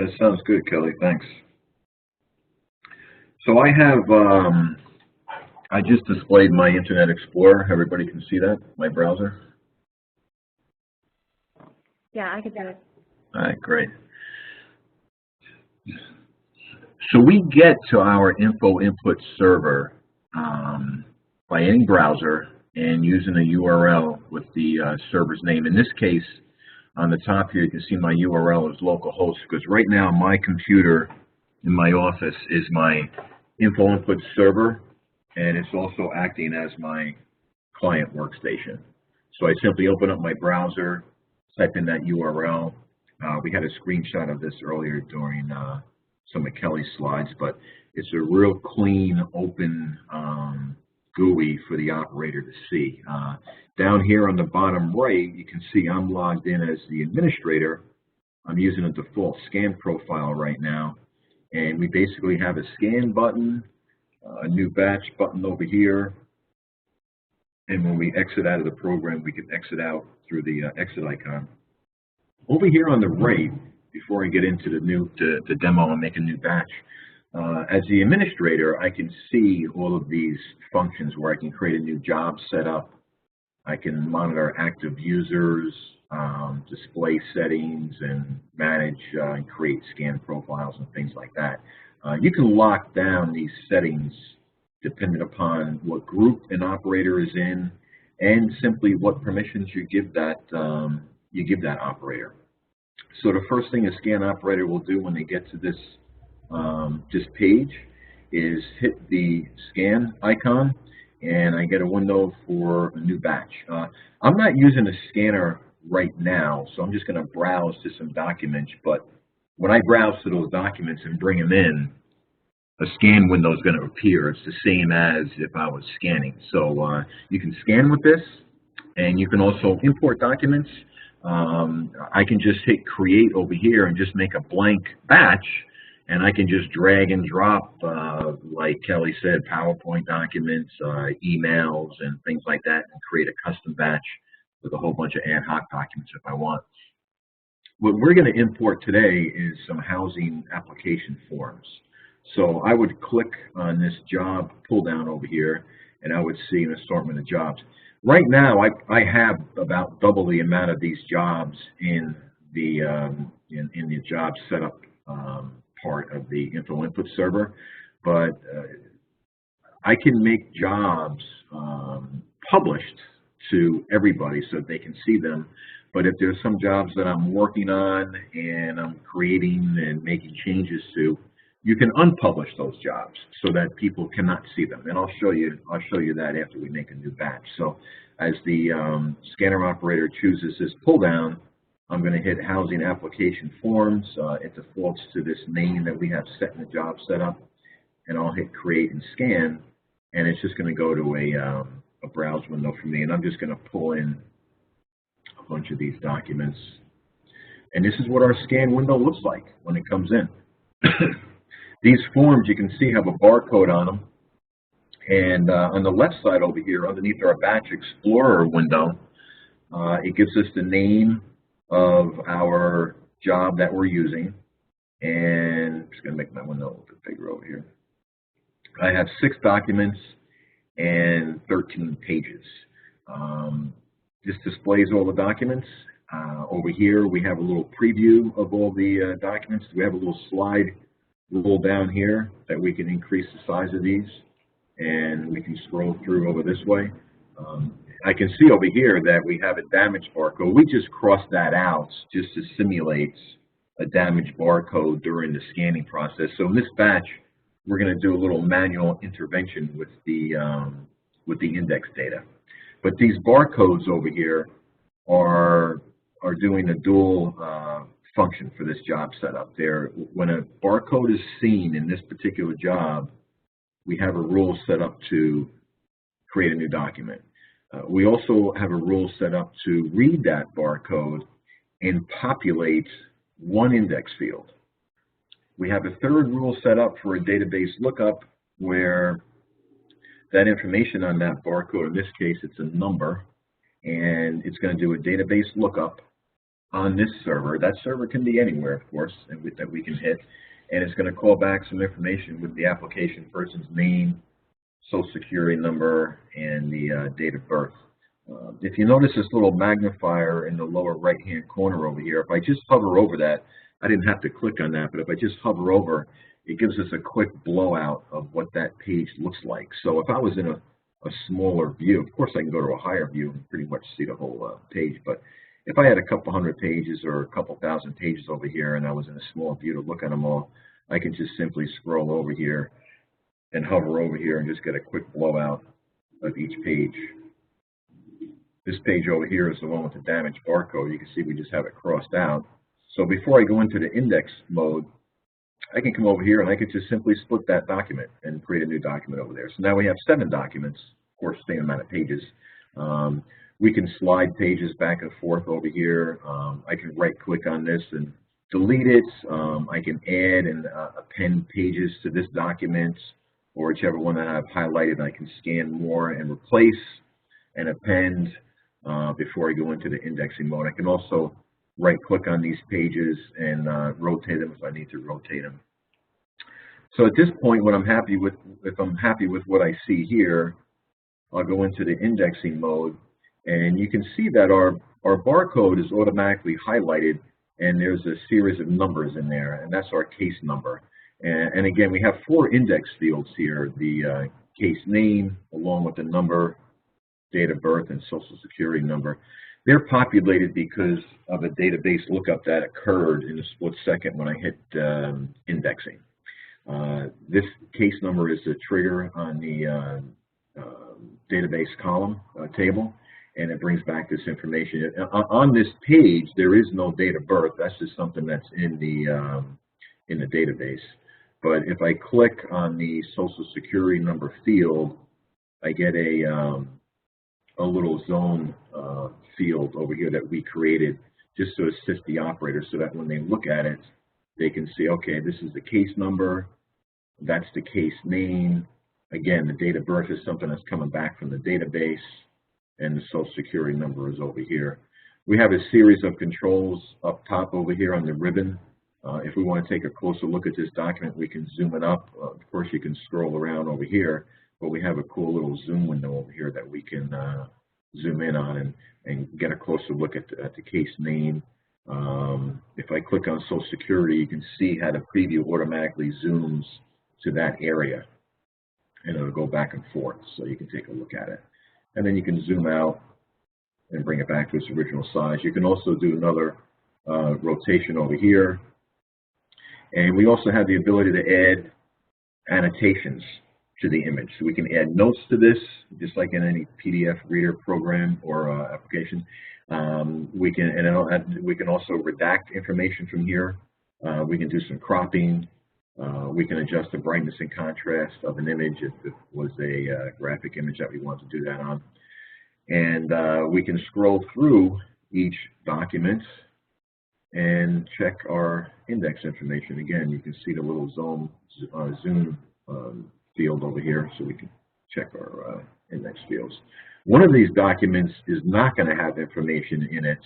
That sounds good, Kelly. Thanks. So I just displayed my Internet Explorer. Everybody can see that, my browser. Yeah, I could do it. All right, great. So we get to our info input server by any browser and using a URL with the server's name. In this case, on the top here, you can see my URL is localhost because right now my computer in my office is my info input server, and it's also acting as my client workstation. So I simply open up my browser, type in that URL. We had a screenshot of this earlier during some of Kelly's slides, but it's a real clean, open GUI for the operator to see. Down here on the bottom right, you can see I'm logged in as the administrator. I'm using a default scan profile right now, and we basically have a scan button, a new batch button over here, and when we exit out of the program, we can exit out through the exit icon. Over here on the right, before I get into the demo and make a new batch, as the administrator, I can see all of these functions where I can create a new job setup. I can monitor active users, display settings, and manage and create scan profiles and things like that. You can lock down these settings depending upon what group an operator is in and simply what permissions you give that operator. So the first thing a scan operator will do when they get to this page is hit the scan icon, and I get a window for a new batch. I'm not using a scanner right now, so I'm just going to browse to some documents, but when I browse to those documents and bring them in, a scan window is going to appear. It's the same as if I was scanning. So you can scan with this, and you can also import documents. I can just hit create over here and just make a blank batch, and I can just drag and drop, like Kelly said, PowerPoint documents, emails, and things like that, and create a custom batch with a whole bunch of ad hoc documents if I want. What we're going to import today is some housing application forms. So I would click on this job pull down over here, and I would see an assortment of jobs. Right now, I have about double the amount of these jobs in the job setup part of the info input server, but I can make jobs published to everybody so that they can see them. But if there's some jobs that I'm working on and I'm creating and making changes to, you can unpublish those jobs so that people cannot see them. And I'll show you that after we make a new batch. So as the scanner operator chooses this pull down, I'm going to hit housing application forms. It defaults to this name that we have set in the job setup, and I'll hit create and scan, and it's just going to go to a browse window for me, and I'm just going to pull in a bunch of these documents. And this is what our scan window looks like when it comes in. These forms, you can see, have a barcode on them. And on the left side over here, underneath our Batch Explorer window, it gives us the name of our job that we're using. And I'm just going to make my window a little bit bigger over here. I have 6 documents and 13 pages. This displays all the documents. Over here, we have a little preview of all the documents. We have a little slide roll down here that we can increase the size of these, and we can scroll through over this way. I can see over here that we have a damaged barcode. We just crossed that out just to simulate a damaged barcode during the scanning process. So in this batch, we're going to do a little manual intervention with the index data. But these barcodes over here are doing a dual function for this job setup. When a barcode is seen in this particular job, we have a rule set up to create a new document. We also have a rule set up to read that barcode and populate one index field. We have a third rule set up for a database lookup where that information on that barcode, in this case it's a number, and it's going to do a database lookup on this server. That server can be anywhere, of course, and that we can hit, and it's going to call back some information with the application person's name, social security number, and the date of birth. If you notice this little magnifier in the lower right-hand corner over here, if I just hover over that, I didn't have to click on that, but if I just hover over, it gives us a quick blowout of what that page looks like. So if I was in a smaller view, of course I can go to a higher view and pretty much see the whole page, but if I had a couple hundred pages or a couple thousand pages over here and I was in a small view to look at them all, I can just simply scroll over here and hover over here and just get a quick blowout of each page. This page over here is the one with the damaged barcode. You can see we just have it crossed out. So before I go into the index mode, I can come over here and I can just simply split that document and create a new document over there. So now we have 7 documents, of course, same amount of pages. We can slide pages back and forth over here. I can right-click on this and delete it. I can add and append pages to this document, or whichever one that I've highlighted. I can scan more and replace and append before I go into the indexing mode. I can also right-click on these pages and rotate them if I need to rotate them. So at this point, what I'm happy with, if I'm happy with what I see here, I'll go into the indexing mode, and you can see that our barcode is automatically highlighted, and there's a series of numbers in there, and that's our case number. And again, we have 4 index fields here: the case name, along with the number, date of birth, and social security number. They're populated because of a database lookup that occurred in a split second when I hit indexing. This case number is the trigger on the database column table, and it brings back this information. On this page, there is no date of birth. That's just something that's in the database. But if I click on the social security number field, I get a little zone field over here that we created just to assist the operator, so that when they look at it, they can see, okay, this is the case number, that's the case name. Again, the date of birth is something that's coming back from the database, and the social security number is over here. We have a series of controls up top over here on the ribbon. If we want to take a closer look at this document, we can zoom it up. Of course, you can scroll around over here, but we have a cool little zoom window over here that we can zoom in on and get a closer look at the case name. If I click on Social Security, you can see how the preview automatically zooms to that area, and it'll go back and forth, so you can take a look at it. And then you can zoom out and bring it back to its original size. You can also do another rotation over here. And we also have the ability to add annotations to the image. So we can add notes to this, just like in any PDF reader program or application. We can also redact information from here. We can do some cropping. We can adjust the brightness and contrast of an image if it was a graphic image that we want to do that on. And we can scroll through each document and check our index information. Again, you can see the little zoom field over here, so we can check our index fields. One of these documents is not going to have information in it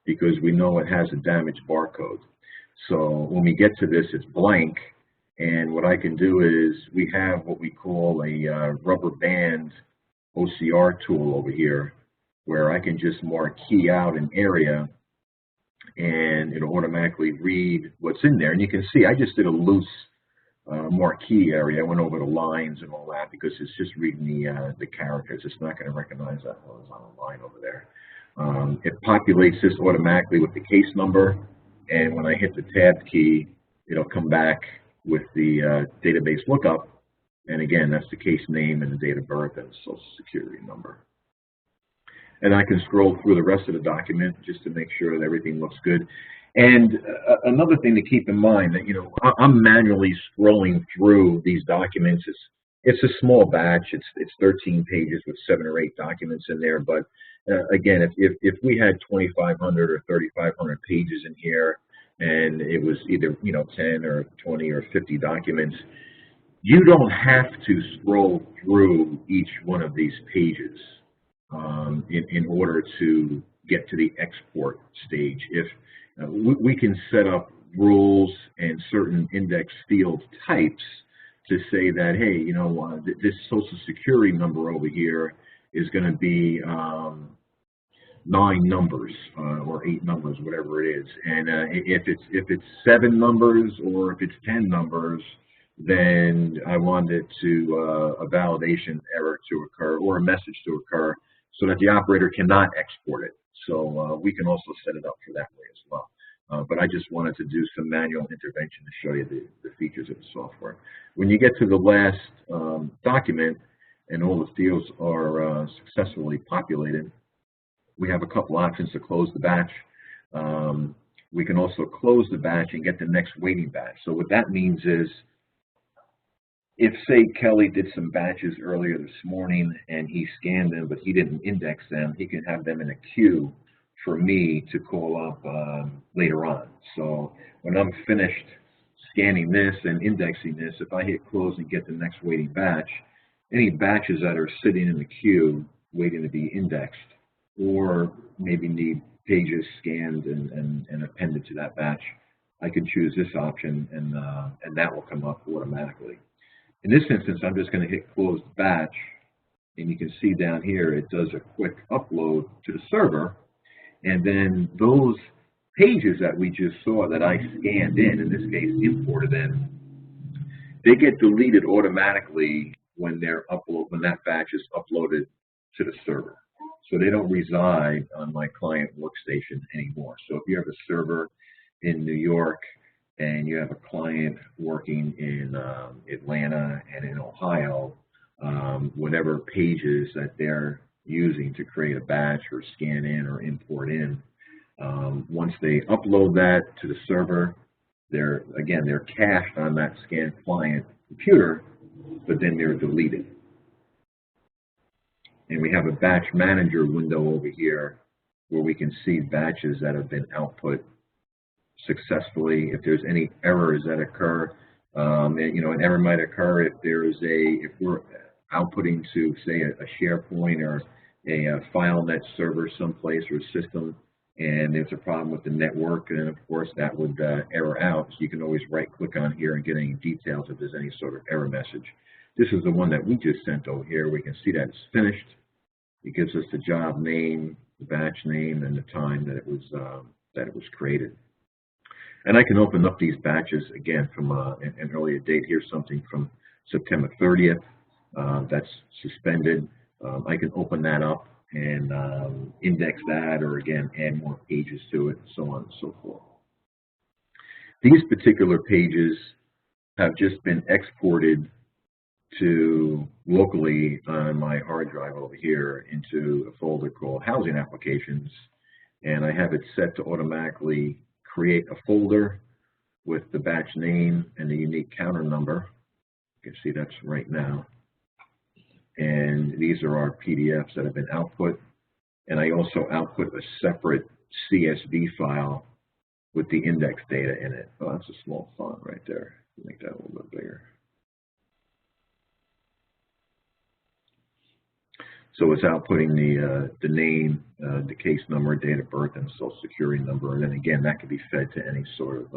because we know it has a damaged barcode. So when we get to this, it's blank, and what I can do is we have what we call a rubber band OCR tool over here, where I can just marquee out an area and it'll automatically read what's in there. And you can see I just did a loose marquee area. I went over the lines and all that because it's just reading the characters. It's not going to recognize that horizontal line over there. It populates this automatically with the case number, and when I hit the tab key, it'll come back with the database lookup. And again, that's the case name and the date of birth and the social security number. And I can scroll through the rest of the document just to make sure that everything looks good. And another thing to keep in mind that, you know, I'm manually scrolling through these documents. It's a small batch. It's 13 pages with 7 or 8 documents in there. But again, if we had 2,500 or 3,500 pages in here, and it was either 10 or 20 or 50 documents, you don't have to scroll through each one of these pages in order to get to the export stage. If we can set up rules and certain index field types to say that, hey, you know, this social security number over here is going to be 9 numbers or 8 numbers, whatever it is. And if it's 7 numbers or if it's 10 numbers, then I want it to a validation error to occur or a message to occur so that the operator cannot export it. So we can also set it up for that way as well. But I just wanted to do some manual intervention to show you the features of the software. When you get to the last document and all the fields are successfully populated, we have a couple options to close the batch. We can also close the batch and get the next waiting batch. So what that means is, if, say, Kelly did some batches earlier this morning and he scanned them, but he didn't index them, he can have them in a queue for me to call up later on. So when I'm finished scanning this and indexing this, if I hit close and get the next waiting batch, any batches that are sitting in the queue waiting to be indexed or maybe need pages scanned and appended to that batch, I could choose this option and that will come up automatically. In this instance, I'm just going to hit close batch, and you can see down here it does a quick upload to the server, and then those pages that we just saw that I scanned in this case imported in, they get deleted automatically when that batch is uploaded to the server. So they don't reside on my client workstation anymore. So if you have a server in New York and you have a client working in Atlanta and in Ohio, whatever pages that they're using to create a batch or scan in or import in, once they upload that to the server, they're cached on that scan client computer, but then they're deleted. And we have a batch manager window over here where we can see batches that have been output successfully. If there's any errors that occur, an error might occur if we're outputting to, say, a SharePoint or a FileNet server someplace or system, and there's a problem with the network, and of course that would error out. So you can always right-click on here and get any details if there's any sort of error message. This is the one that we just sent over here. We can see that it's finished. It gives us the job name, the batch name, and the time that it was created. And I can open up these batches again from an earlier date. Here's something from September 30th that's suspended. I can open that up and index that, or again add more pages to it, and so on and so forth. These particular pages have just been exported to locally on my hard drive over here into a folder called Housing Applications, and I have it set to automatically create a folder with the batch name and the unique counter number. You can see that's right now. And these are our PDFs that have been output. And I also output a separate CSV file with the index data in it. Oh, that's a small font right there. Make that a little bit bigger. So it's outputting the name, the case number, date of birth, and social security number, and then again that can be fed to any sort of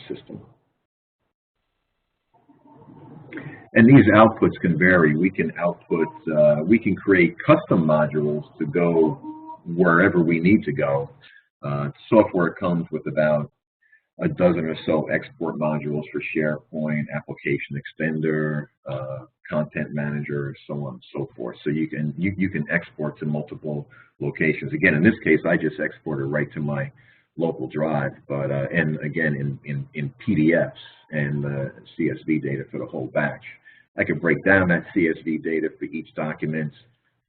system. And these outputs can vary. We can output, we can create custom modules to go wherever we need to go. Software comes with about a dozen or so export modules for SharePoint, application extender, content manager, so on and so forth. So you can export to multiple locations. Again, in this case, I just exported right to my local drive, but and again in PDFs and CSV data for the whole batch. I can break down that CSV data for each document.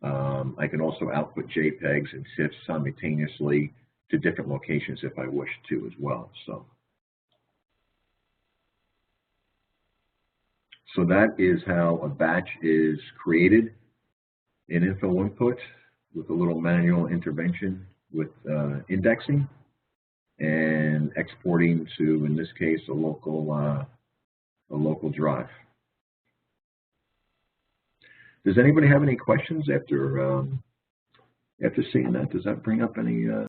I can also output JPEGs and TIFFs simultaneously to different locations if I wish to as well. So that is how a batch is created in Info Input with a little manual intervention with indexing and exporting to, in this case, a local drive. Does anybody have any questions after After seeing that, does that bring up any